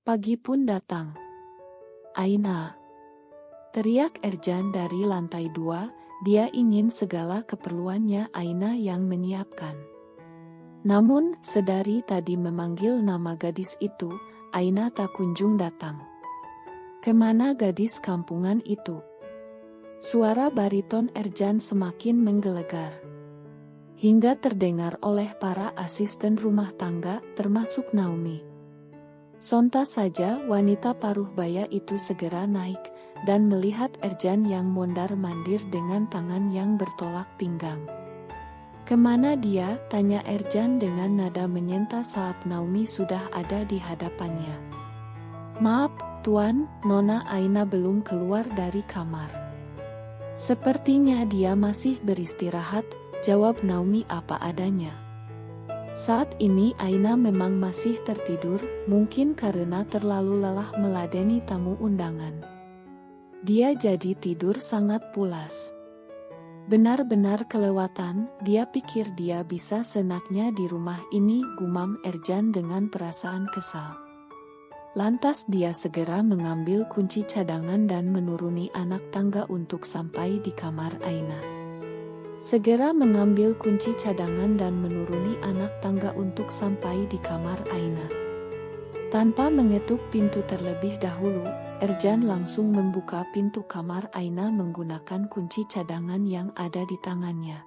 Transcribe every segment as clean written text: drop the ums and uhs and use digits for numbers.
Pagi pun datang. "Aina!" teriak Ercan dari lantai 2, dia ingin segala keperluannya Aina yang menyiapkan. Namun, sedari tadi memanggil nama gadis itu, Aina tak kunjung datang. Kemana gadis kampungan itu? Suara bariton Ercan semakin menggelegar. Hingga terdengar oleh para asisten rumah tangga, termasuk Naomi. Sontak saja wanita paruh baya itu segera naik, dan melihat Ercan yang mondar-mandir dengan tangan yang bertolak pinggang. "Kemana dia?" tanya Ercan dengan nada menyentak saat Naomi sudah ada di hadapannya. "Maaf, Tuan, Nona Aina belum keluar dari kamar." "Sepertinya dia masih beristirahat," jawab Naomi apa adanya. Saat ini Aina memang masih tertidur, mungkin karena terlalu lelah meladeni tamu undangan. Dia jadi tidur sangat pulas. Benar-benar kelewatan, dia pikir dia bisa senaknya di rumah ini, gumam Ercan dengan perasaan kesal. Lantas dia segera mengambil kunci cadangan dan menuruni anak tangga untuk sampai di kamar Aina. Segera mengambil kunci cadangan dan menuruni anak tangga untuk sampai di kamar Aina. Tanpa mengetuk pintu terlebih dahulu, Ercan langsung membuka pintu kamar Aina menggunakan kunci cadangan yang ada di tangannya.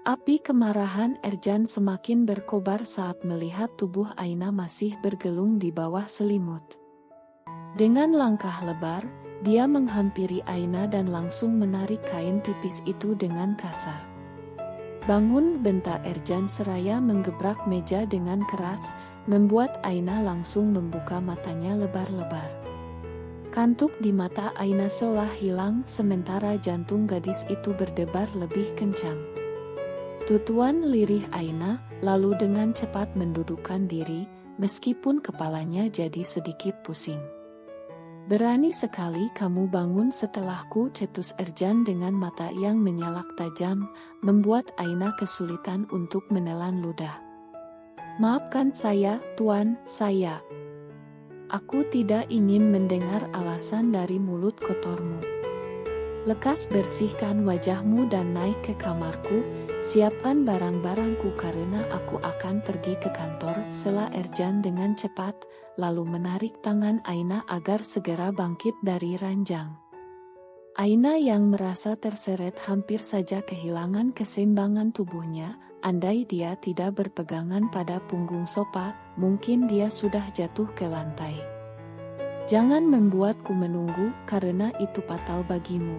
Api kemarahan Ercan semakin berkobar saat melihat tubuh Aina masih bergelung di bawah selimut. Dengan langkah lebar, dia menghampiri Aina dan langsung menarik kain tipis itu dengan kasar. "Bangun!" bentak Ercan seraya menggebrak meja dengan keras, membuat Aina langsung membuka matanya lebar-lebar. Kantuk di mata Aina seolah hilang, sementara jantung gadis itu berdebar lebih kencang. "Tuan," lirih Aina, lalu dengan cepat mendudukkan diri, meskipun kepalanya jadi sedikit pusing. "Berani sekali kamu bangun setelahku," cetus Ercan dengan mata yang menyalak tajam, membuat Aina kesulitan untuk menelan ludah. "Maafkan saya, Tuan, saya. Aku tidak ingin mendengar alasan dari mulut kotormu. Lekas bersihkan wajahmu dan naik ke kamarku, siapkan barang-barangku karena aku akan pergi ke kantor," sela Ercan dengan cepat, lalu menarik tangan Aina agar segera bangkit dari ranjang. Aina yang merasa terseret hampir saja kehilangan keseimbangan tubuhnya, andai dia tidak berpegangan pada punggung sofa, mungkin dia sudah jatuh ke lantai. "Jangan membuatku menunggu, karena itu fatal bagimu."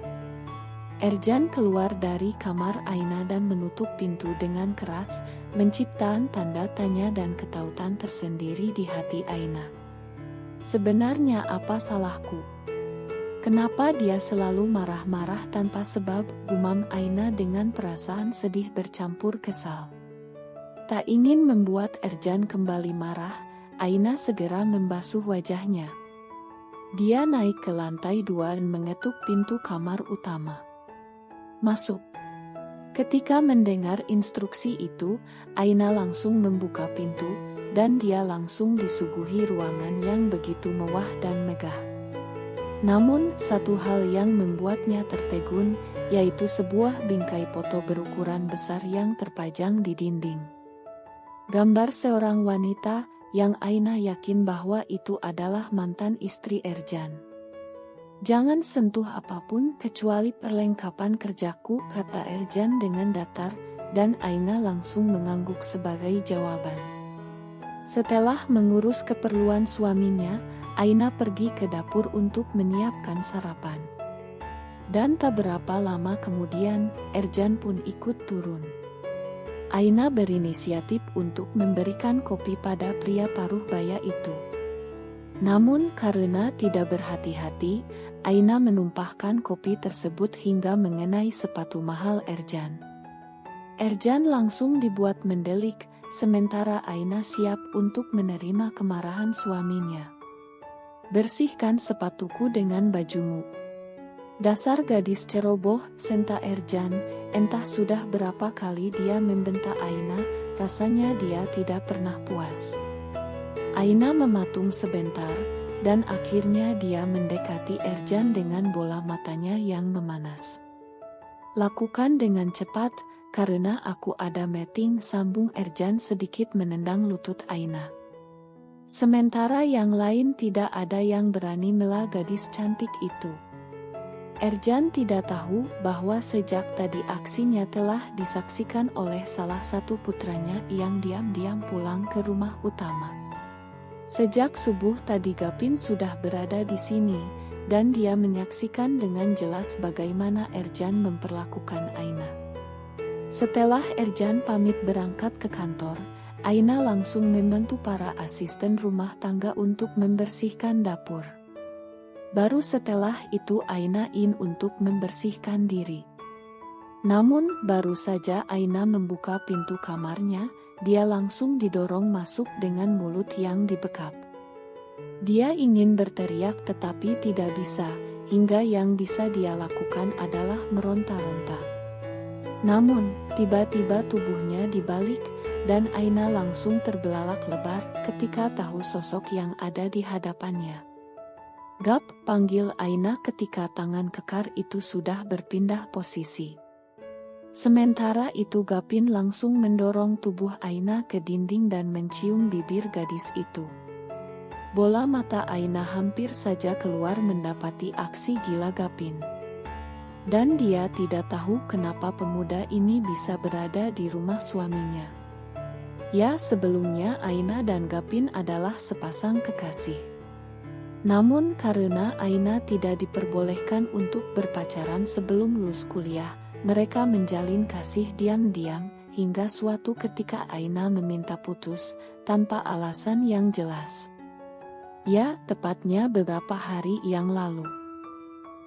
Ercan keluar dari kamar Aina dan menutup pintu dengan keras, menciptakan tanda tanya dan ketakutan tersendiri di hati Aina. "Sebenarnya apa salahku? Kenapa dia selalu marah-marah tanpa sebab?" gumam Aina dengan perasaan sedih bercampur kesal. Tak ingin membuat Ercan kembali marah, Aina segera membasuh wajahnya. Dia naik ke lantai 2 dan mengetuk pintu kamar utama. "Masuk." Ketika mendengar instruksi itu, Aina langsung membuka pintu, dan dia langsung disuguhi ruangan yang begitu mewah dan megah. Namun, satu hal yang membuatnya tertegun, yaitu sebuah bingkai foto berukuran besar yang terpajang di dinding. Gambar seorang wanita, yang Aina yakin bahwa itu adalah mantan istri Ercan. "Jangan sentuh apapun kecuali perlengkapan kerjaku," kata Ercan dengan datar, dan Aina langsung mengangguk sebagai jawaban. Setelah mengurus keperluan suaminya, Aina pergi ke dapur untuk menyiapkan sarapan. Dan tak berapa lama kemudian, Ercan pun ikut turun. Aina berinisiatif untuk memberikan kopi pada pria paruh baya itu. Namun karena tidak berhati-hati, Aina menumpahkan kopi tersebut hingga mengenai sepatu mahal Ercan. Ercan langsung dibuat mendelik, sementara Aina siap untuk menerima kemarahan suaminya. "Bersihkan sepatuku dengan bajumu." "Dasar gadis ceroboh," sentak Ercan. Entah sudah berapa kali dia membentak Aina, rasanya dia tidak pernah puas. Aina mematung sebentar, dan akhirnya dia mendekati Ercan dengan bola matanya yang memanas. Lakukan dengan cepat, karena aku ada meeting, sambung Ercan sedikit menendang lutut Aina. Sementara yang lain tidak ada yang berani mela gadis cantik itu. Ercan tidak tahu bahwa sejak tadi aksinya telah disaksikan oleh salah satu putranya yang diam-diam pulang ke rumah utama. Sejak subuh tadi Gapin sudah berada di sini, dan dia menyaksikan dengan jelas bagaimana Ercan memperlakukan Aina. Setelah Ercan pamit berangkat ke kantor, Aina langsung membantu para asisten rumah tangga untuk membersihkan dapur. Baru setelah itu Aina untuk membersihkan diri. Namun baru saja Aina membuka pintu kamarnya, dia langsung didorong masuk dengan mulut yang dibekap. Dia ingin berteriak tetapi tidak bisa, hingga yang bisa dia lakukan adalah meronta-ronta. Namun, tiba-tiba tubuhnya dibalik, dan Aina langsung terbelalak lebar ketika tahu sosok yang ada di hadapannya. "Gap," panggil Aina ketika tangan kekar itu sudah berpindah posisi. Sementara itu Gapin langsung mendorong tubuh Aina ke dinding dan mencium bibir gadis itu. Bola mata Aina hampir saja keluar mendapati aksi gila Gapin. Dan dia tidak tahu kenapa pemuda ini bisa berada di rumah suaminya. Ya, sebelumnya Aina dan Gapin adalah sepasang kekasih. Namun karena Aina tidak diperbolehkan untuk berpacaran sebelum lulus kuliah, mereka menjalin kasih diam-diam, hingga suatu ketika Aina meminta putus, tanpa alasan yang jelas. Ya, tepatnya beberapa hari yang lalu.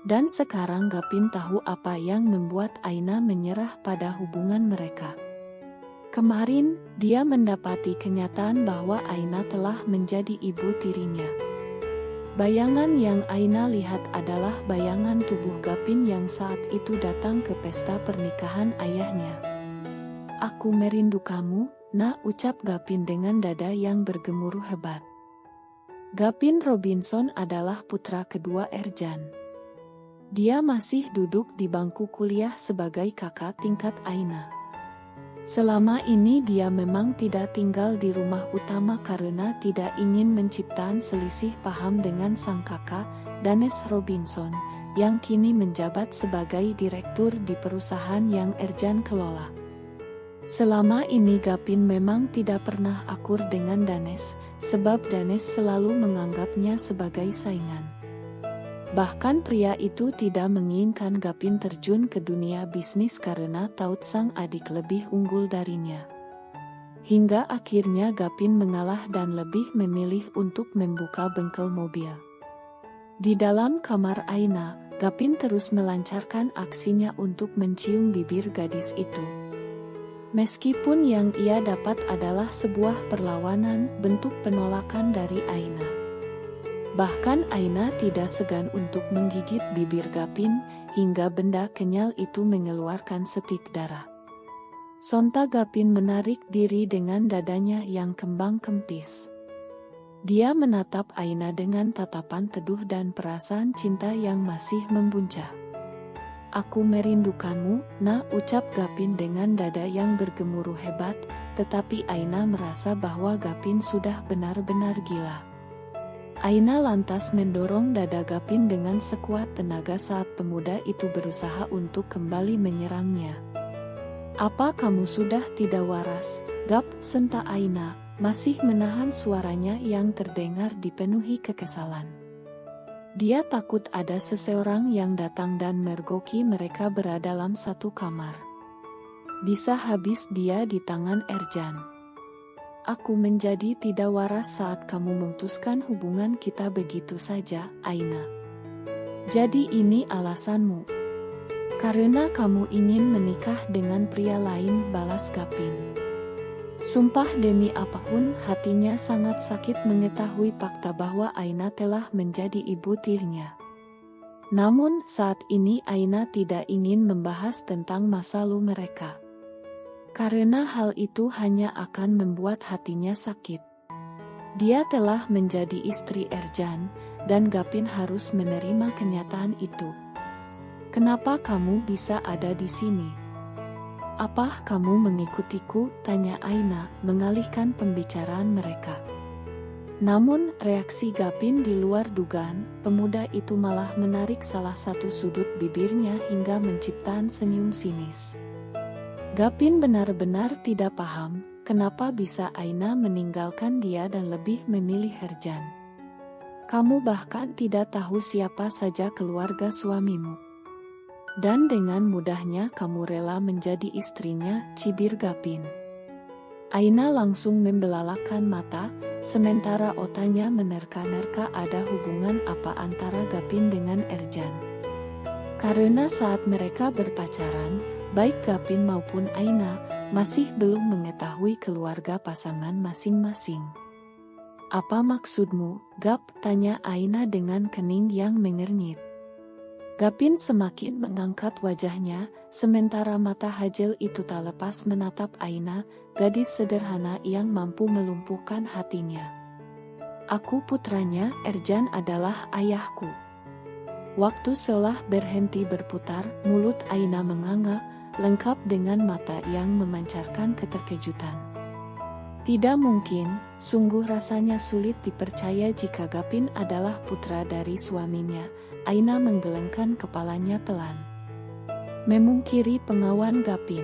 Dan sekarang Gapin tahu apa yang membuat Aina menyerah pada hubungan mereka. Kemarin, dia mendapati kenyataan bahwa Aina telah menjadi ibu tirinya. Bayangan yang Aina lihat adalah bayangan tubuh Gapin yang saat itu datang ke pesta pernikahan ayahnya. "Aku merindu kamu, nak," ucap Gapin dengan dada yang bergemuruh hebat. Gapin Robinson adalah putra kedua Ercan. Dia masih duduk di bangku kuliah sebagai kakak tingkat Aina. Selama ini dia memang tidak tinggal di rumah utama karena tidak ingin menciptakan selisih paham dengan sang kakak, Danes Robinson, yang kini menjabat sebagai direktur di perusahaan yang Ercan kelola. Selama ini Gapin memang tidak pernah akur dengan Danes, sebab Danes selalu menganggapnya sebagai saingan. Bahkan pria itu tidak menginginkan Gapin terjun ke dunia bisnis karena tahu sang adik lebih unggul darinya. Hingga akhirnya Gapin mengalah dan lebih memilih untuk membuka bengkel mobil. Di dalam kamar Aina, Gapin terus melancarkan aksinya untuk mencium bibir gadis itu. Meskipun yang ia dapat adalah sebuah perlawanan, bentuk penolakan dari Aina. Bahkan Aina tidak segan untuk menggigit bibir Gapin, hingga benda kenyal itu mengeluarkan setik darah. Sontak Gapin menarik diri dengan dadanya yang kembang kempis. Dia menatap Aina dengan tatapan teduh dan perasaan cinta yang masih membuncah. "Aku merindukanmu, nak," ucap Gapin dengan dada yang bergemuruh hebat, tetapi Aina merasa bahwa Gapin sudah benar-benar gila. Aina lantas mendorong dada Gapin dengan sekuat tenaga saat pemuda itu berusaha untuk kembali menyerangnya. "Apa kamu sudah tidak waras, Gap?" sentak Aina, masih menahan suaranya yang terdengar dipenuhi kekesalan. Dia takut ada seseorang yang datang dan mergoki mereka berada dalam satu kamar. Bisa habis dia di tangan Ercan. "Aku menjadi tidak waras saat kamu memutuskan hubungan kita begitu saja, Aina. Jadi ini alasanmu? Karena kamu ingin menikah dengan pria lain," balas Gapin. Sumpah demi apapun, hatinya sangat sakit mengetahui fakta bahwa Aina telah menjadi ibu tirinya. Namun saat ini Aina tidak ingin membahas tentang masa lalu mereka. Karena hal itu hanya akan membuat hatinya sakit. Dia telah menjadi istri Erjan, dan Gapin harus menerima kenyataan itu. "Kenapa kamu bisa ada di sini? Apa kamu mengikutiku?" tanya Aina, mengalihkan pembicaraan mereka. Namun, reaksi Gapin di luar dugaan, pemuda itu malah menarik salah satu sudut bibirnya hingga menciptakan senyum sinis. Gapin benar-benar tidak paham, kenapa bisa Aina meninggalkan dia dan lebih memilih Erjan. "Kamu bahkan tidak tahu siapa saja keluarga suamimu. Dan dengan mudahnya kamu rela menjadi istrinya," cibir Gapin. Aina langsung membelalakan mata, sementara otaknya menerka-nerka ada hubungan apa antara Gapin dengan Erjan. Karena saat mereka berpacaran, baik Gapin maupun Aina masih belum mengetahui keluarga pasangan masing-masing. "Apa maksudmu, Gap?" tanya Aina dengan kening yang mengernyit. Gapin semakin mengangkat wajahnya, sementara mata Hajel itu tak lepas menatap Aina, gadis sederhana yang mampu melumpuhkan hatinya. "Aku putranya, Erjan adalah ayahku." Waktu seolah berhenti berputar, mulut Aina menganga, lengkap dengan mata yang memancarkan keterkejutan. Tidak mungkin, sungguh rasanya sulit dipercaya jika Gapin adalah putra dari suaminya. Aina menggelengkan kepalanya pelan, memungkiri pengawan Gapin.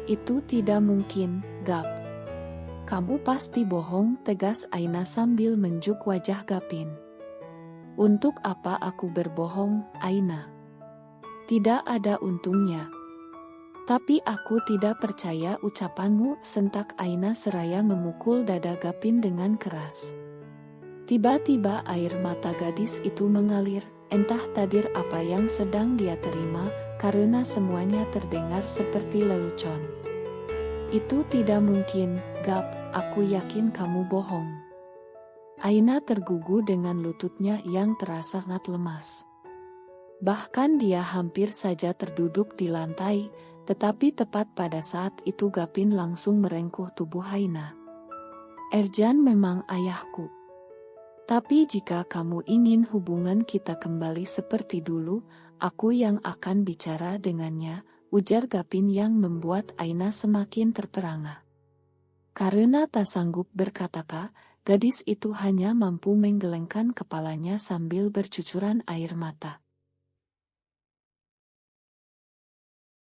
"Itu tidak mungkin, Gap. Kamu pasti bohong," tegas Aina sambil menjuk wajah Gapin. "Untuk apa aku berbohong, Aina? Tidak ada untungnya." "Tapi aku tidak percaya ucapanmu," sentak Aina seraya memukul dada Gapin dengan keras. Tiba-tiba air mata gadis itu mengalir, entah takdir apa yang sedang dia terima, karena semuanya terdengar seperti lelucon. "Itu tidak mungkin, Gap, aku yakin kamu bohong." Aina tergugu dengan lututnya yang terasa sangat lemas. Bahkan dia hampir saja terduduk di lantai, tetapi tepat pada saat itu Gapin langsung merengkuh tubuh Aina. "Erjan memang ayahku. Tapi jika kamu ingin hubungan kita kembali seperti dulu, aku yang akan bicara dengannya," ujar Gapin yang membuat Aina semakin terperangah. Karena tak sanggup berkata-kata, gadis itu hanya mampu menggelengkan kepalanya sambil bercucuran air mata.